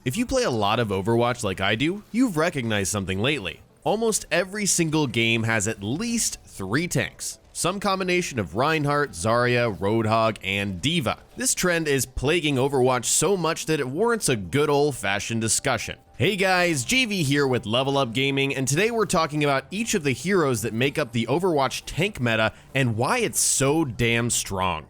If you play a lot of Overwatch like I do, you've recognized something lately. Almost every single game has at least 3 tanks. Some combination of Reinhardt, Zarya, Roadhog, and D.Va. This trend is plaguing Overwatch so much that it warrants a good old-fashioned discussion. Hey guys, JV here with Level Up Gaming, and today we're talking about each of the heroes that make up the Overwatch tank meta and why it's so damn strong.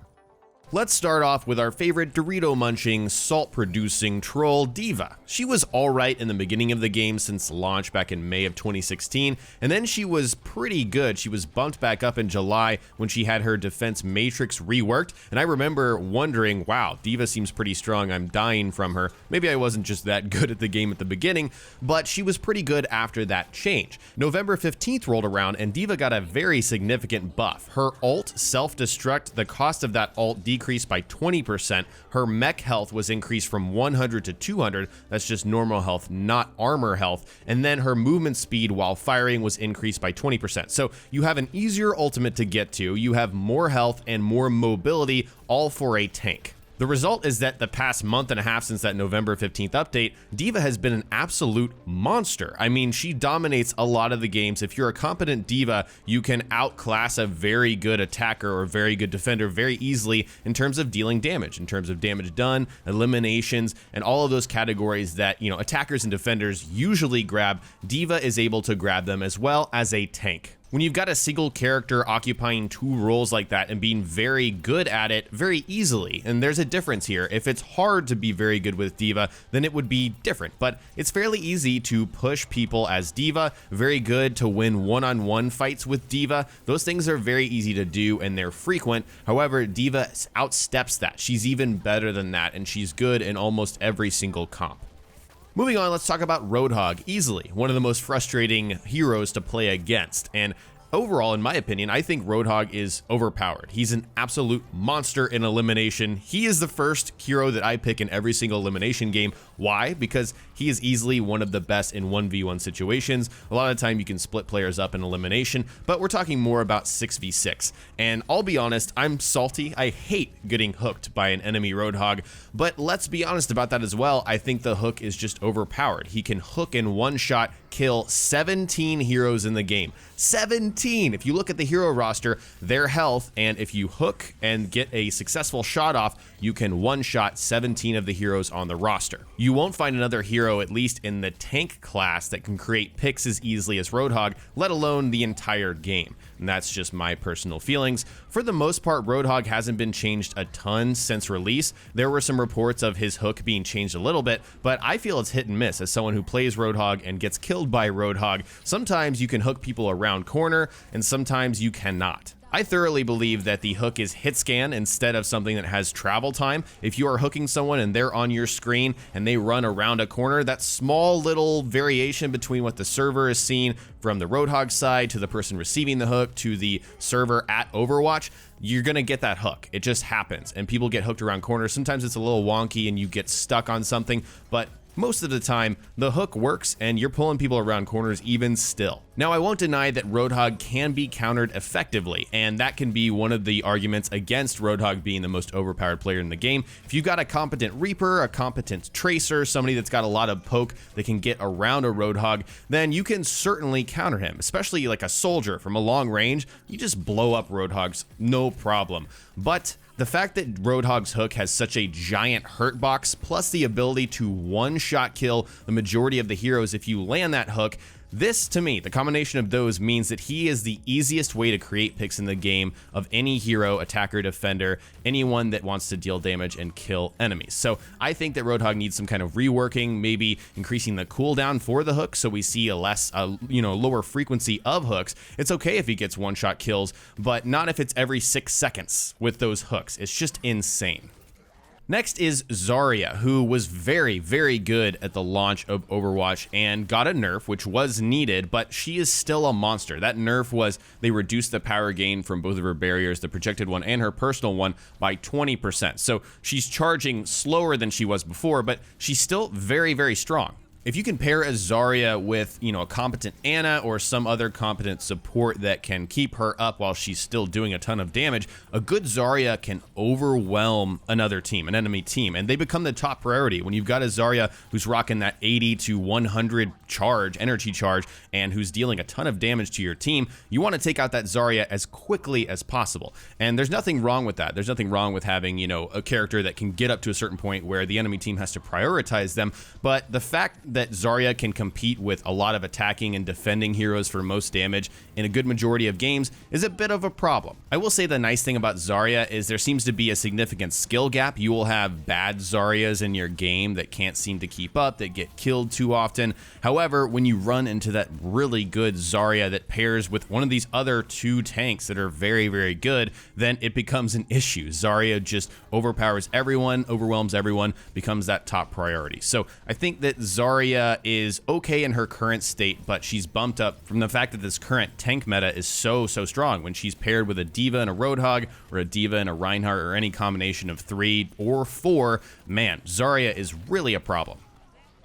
Let's start off with our favorite Dorito-munching, salt-producing troll, D.Va. She was alright in the beginning of the game since launch back in May of 2016, and then she was pretty good. She was bumped back up in July when she had her defense matrix reworked, and I remember wondering, wow, D.Va seems pretty strong, I'm dying from her. Maybe I wasn't just that good at the game at the beginning, but she was pretty good after that change. November 15th rolled around, and D.Va got a very significant buff. Her ult, self-destruct, the cost of that ult decreased by 20%. Her mech health was increased from 100 to 200. That's just normal health, not armor health. And then her movement speed while firing was increased by 20%. So you have an easier ultimate to get to. You have more health and more mobility, all for a tank. The result is that the past month and a half since that November 15th update, D.Va has been an absolute monster. I mean, she dominates a lot of the games. If you're a competent D.Va, you can outclass a very good attacker or very good defender very easily in terms of dealing damage, in terms of damage done, eliminations, and all of those categories that, attackers and defenders usually grab. D.Va is able to grab them as well as a tank. When you've got a single character occupying 2 roles like that and being very good at it very easily, and there's a difference here. If it's hard to be very good with D.Va, then it would be different, but it's fairly easy to push people as D.Va, very good to win one-on-one fights with D.Va. Those things are very easy to do and they're frequent. However, D.Va outsteps that. She's even better than that, and she's good in almost every single comp. Moving on, let's talk about Roadhog. Easily one of the most frustrating heroes to play against, and overall, in my opinion, I think Roadhog is overpowered. He's an absolute monster in elimination. He is the first hero that I pick in every single elimination game. Why? Because he is easily one of the best in 1v1 situations. A lot of the time you can split players up in elimination, but we're talking more about 6v6. And I'll be honest, I'm salty. I hate getting hooked by an enemy Roadhog, but let's be honest about that as well. I think the hook is just overpowered. He can hook in one shot, kill 17 heroes in the game. 17! If you look at the hero roster, their health, and if you hook and get a successful shot off, you can one-shot 17 of the heroes on the roster. You won't find another hero, at least in the tank class, that can create picks as easily as Roadhog, let alone the entire game. And that's just my personal feelings. For the most part, Roadhog hasn't been changed a ton since release. There were some reports of his hook being changed a little bit, but I feel it's hit and miss as someone who plays Roadhog and gets killed by Roadhog. Sometimes you can hook people around corner, and sometimes you cannot. I thoroughly believe that the hook is hit scan instead of something that has travel time. If you are hooking someone and they're on your screen and they run around a corner, that small little variation between what the server is seeing from the Roadhog side to the person receiving the hook to the server at Overwatch, you're gonna get that hook. It just happens, and people get hooked around corners. Sometimes it's a little wonky and you get stuck on something, but most of the time, the hook works and you're pulling people around corners even still. Now, I won't deny that Roadhog can be countered effectively, and that can be one of the arguments against Roadhog being the most overpowered player in the game. If you've got a competent Reaper, a competent Tracer, somebody that's got a lot of poke that can get around a Roadhog, then you can certainly counter him, especially like a soldier from a long range. You just blow up Roadhogs, no problem. But the fact that Roadhog's hook has such a giant hurt box, plus the ability to one-shot kill the majority of the heroes if you land that hook, this, to me, the combination of those means that he is the easiest way to create picks in the game of any hero, attacker, defender, anyone that wants to deal damage and kill enemies. So I think that Roadhog needs some kind of reworking, maybe increasing the cooldown for the hook so we see a lower frequency of hooks. It's okay if he gets one-shot kills, but not if it's every 6 seconds with those hooks. It's just insane. Next is Zarya, who was very, very good at the launch of Overwatch and got a nerf, which was needed, but she is still a monster. That nerf was, they reduced the power gain from both of her barriers, the projected one and her personal one, by 20%. So she's charging slower than she was before, but she's still very, very strong. If you can pair a Zarya with, a competent Ana or some other competent support that can keep her up while she's still doing a ton of damage, a good Zarya can overwhelm another team, an enemy team, and they become the top priority. When you've got a Zarya who's rocking that 80 to 100 energy charge, and who's dealing a ton of damage to your team, you want to take out that Zarya as quickly as possible. And there's nothing wrong with that. There's nothing wrong with having, a character that can get up to a certain point where the enemy team has to prioritize them. But the fact that Zarya can compete with a lot of attacking and defending heroes for most damage in a good majority of games is a bit of a problem. I will say the nice thing about Zarya is there seems to be a significant skill gap. You will have bad Zaryas in your game that can't seem to keep up, that get killed too often. However, when you run into that really good Zarya that pairs with one of these other two tanks that are very, very good, then it becomes an issue. Zarya just overpowers everyone, overwhelms everyone, becomes that top priority. So I think that Zarya is okay in her current state, but she's bumped up from the fact that this current tank meta is so strong. When she's paired with a D.Va and a Roadhog, or a D.Va and a Reinhardt, or any combination of 3 or 4, man, Zarya is really a problem.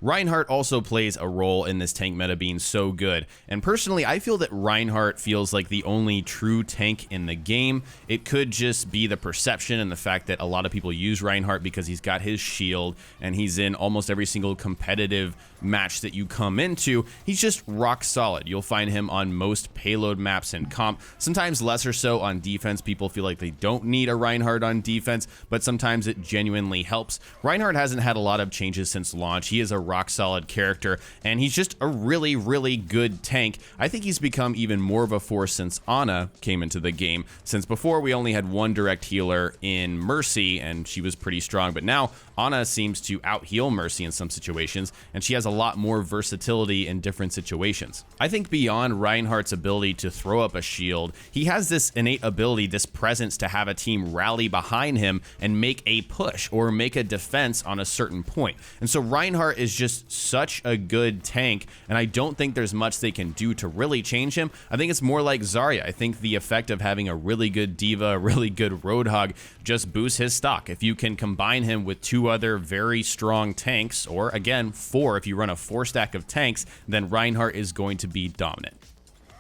Reinhardt also plays a role in this tank meta being so good, and personally I feel that Reinhardt feels like the only true tank in the game. It could just be the perception and the fact that a lot of people use Reinhardt because he's got his shield and he's in almost every single competitive match that you come into. He's just rock solid. You'll find him on most payload maps and comp, sometimes less or so on defense. People feel like they don't need a Reinhardt on defense, but sometimes it genuinely helps. Reinhardt hasn't had a lot of changes since launch. He is a rock solid character, and he's just a really, really good tank. I think he's become even more of a force since Ana came into the game, since before we only had one direct healer in Mercy, and she was pretty strong, but now Ana seems to out-heal Mercy in some situations, and she has a lot more versatility in different situations. I think beyond Reinhardt's ability to throw up a shield, he has this innate ability, this presence to have a team rally behind him and make a push or make a defense on a certain point. And so Reinhardt is just such a good tank, and I don't think there's much they can do to really change him. I think it's more like Zarya. I think the effect of having a really good D.Va, a really good Roadhog, just boosts his stock. If you can combine him with 2 other very strong tanks, or again 4 if you run a 4 stack of tanks, then Reinhardt is going to be dominant.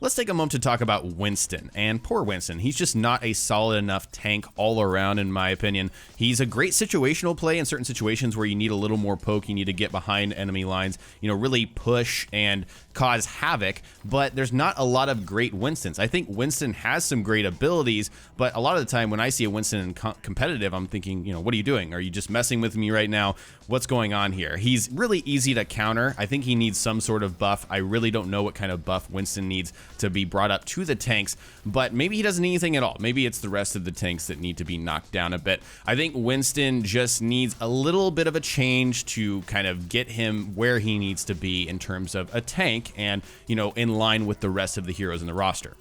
Let's take a moment to talk about Winston, and poor Winston. He's just not a solid enough tank all around, in my opinion. He's a great situational play in certain situations where you need a little more poke, you need to get behind enemy lines, really push and cause havoc, but there's not a lot of great Winstons. I think Winston has some great abilities, but a lot of the time when I see a Winston in competitive, I'm thinking, what are you doing? Are you just messing with me right now? What's going on here? He's really easy to counter. I think he needs some sort of buff. I really don't know what kind of buff Winston needs to be brought up to the tanks, but maybe he doesn't need anything at all. Maybe it's the rest of the tanks that need to be knocked down a bit. I think Winston just needs a little bit of a change to kind of get him where he needs to be in terms of a tank and, in line with the rest of the heroes in the roster.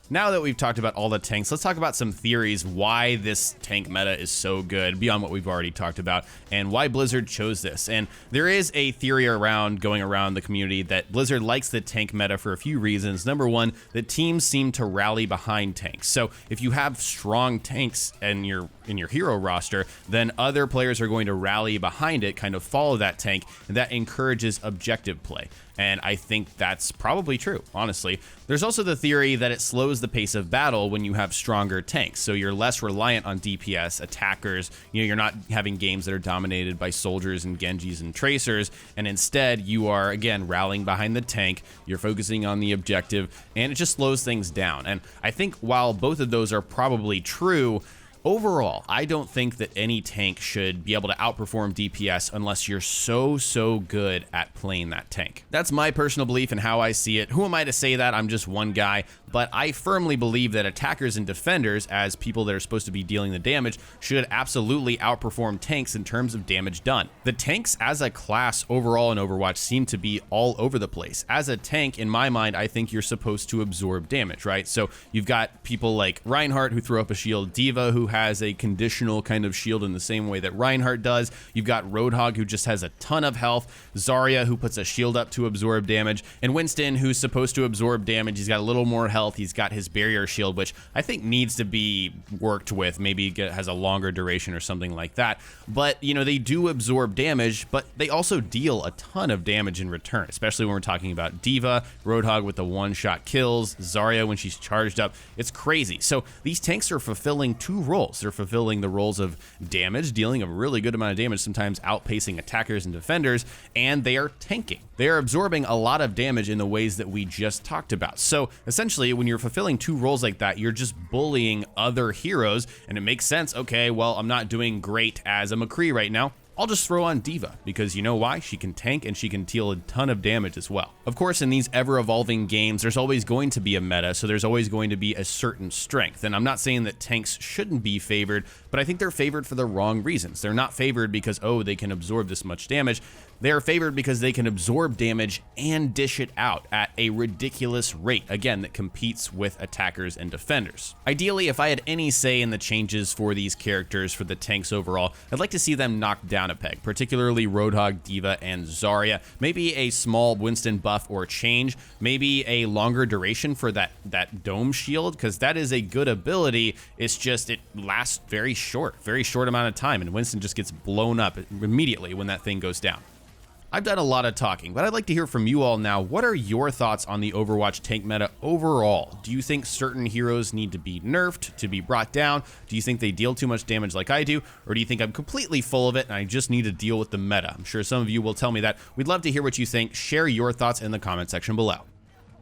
Now that we've talked about all the tanks, let's talk about some theories why this tank meta is so good beyond what we've already talked about and why Blizzard chose this. And there is a theory going around the community that Blizzard likes the tank meta for a few reasons. Number one, that teams seem to rally behind tanks. So if you have strong tanks in your hero roster, then other players are going to rally behind it, kind of follow that tank, and that encourages objective play. And I think that's probably true, honestly. There's also the theory that it slows the pace of battle when you have stronger tanks. So you're less reliant on DPS, attackers. You're not having games that are dominated by soldiers and Genjis and tracers. And instead, you are, again, rallying behind the tank. You're focusing on the objective, and it just slows things down. And I think while both of those are probably true, overall, I don't think that any tank should be able to outperform DPS unless you're so good at playing that tank. That's my personal belief and how I see it. Who am I to say that? I'm just one guy. But I firmly believe that attackers and defenders, as people that are supposed to be dealing the damage, should absolutely outperform tanks in terms of damage done. The tanks as a class overall in Overwatch seem to be all over the place. As a tank, in my mind, I think you're supposed to absorb damage, right? So you've got people like Reinhardt who throw up a shield, D.Va who has a conditional kind of shield in the same way that Reinhardt does. You've got Roadhog who just has a ton of health, Zarya who puts a shield up to absorb damage, and Winston who's supposed to absorb damage. He's got a little more health health. He's got his barrier shield, which I think needs to be worked with. Maybe it has a longer duration or something like that. But, you know, they do absorb damage, but they also deal a ton of damage in return, especially when we're talking about D.Va, Roadhog with the one-shot kills, Zarya when she's charged up. It's crazy. So these tanks are fulfilling two roles. They're fulfilling the roles of damage, dealing a really good amount of damage, sometimes outpacing attackers and defenders, and they are tanking. They are absorbing a lot of damage in the ways that we just talked about. So essentially, when you're fulfilling two roles like that, you're just bullying other heroes, and it makes sense. Okay, well, I'm not doing great as a McCree right now. I'll just throw on D.Va, because you know why? She can tank and she can deal a ton of damage as well. Of course, in these ever-evolving games, there's always going to be a meta, so there's always going to be a certain strength. And I'm not saying that tanks shouldn't be favored, but I think they're favored for the wrong reasons. They're not favored because, oh, they can absorb this much damage. They are favored because they can absorb damage and dish it out at a ridiculous rate, again, that competes with attackers and defenders. Ideally, if I had any say in the changes for these characters, for the tanks overall, I'd like to see them knocked down a peg, particularly Roadhog, D.Va, and Zarya. Maybe a small Winston buff or change, maybe a longer duration for that dome shield, because that is a good ability. It's just it lasts very short amount of time, and Winston just gets blown up immediately when that thing goes down. I've done a lot of talking, but I'd like to hear from you all now. What are your thoughts on the Overwatch tank meta overall? Do you think certain heroes need to be nerfed, to be brought down? Do you think they deal too much damage like I do? Or do you think I'm completely full of it and I just need to deal with the meta? I'm sure some of you will tell me that. We'd love to hear what you think. Share your thoughts in the comment section below.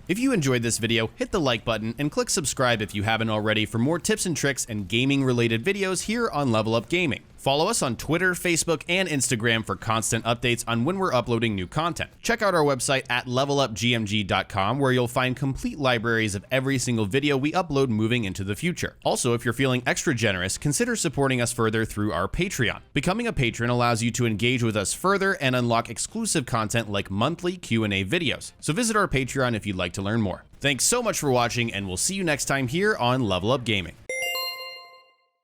If you enjoyed this video, hit the like button and click subscribe if you haven't already for more tips and tricks and gaming related videos here on Level Up Gaming. Follow us on Twitter, Facebook, and Instagram for constant updates on when we're uploading new content. Check out our website at levelupgmg.com, where you'll find complete libraries of every single video we upload moving into the future. Also, if you're feeling extra generous, consider supporting us further through our Patreon. Becoming a patron allows you to engage with us further and unlock exclusive content like monthly Q&A videos. So visit our Patreon if you'd like to learn more. Thanks so much for watching, and we'll see you next time here on Level Up Gaming.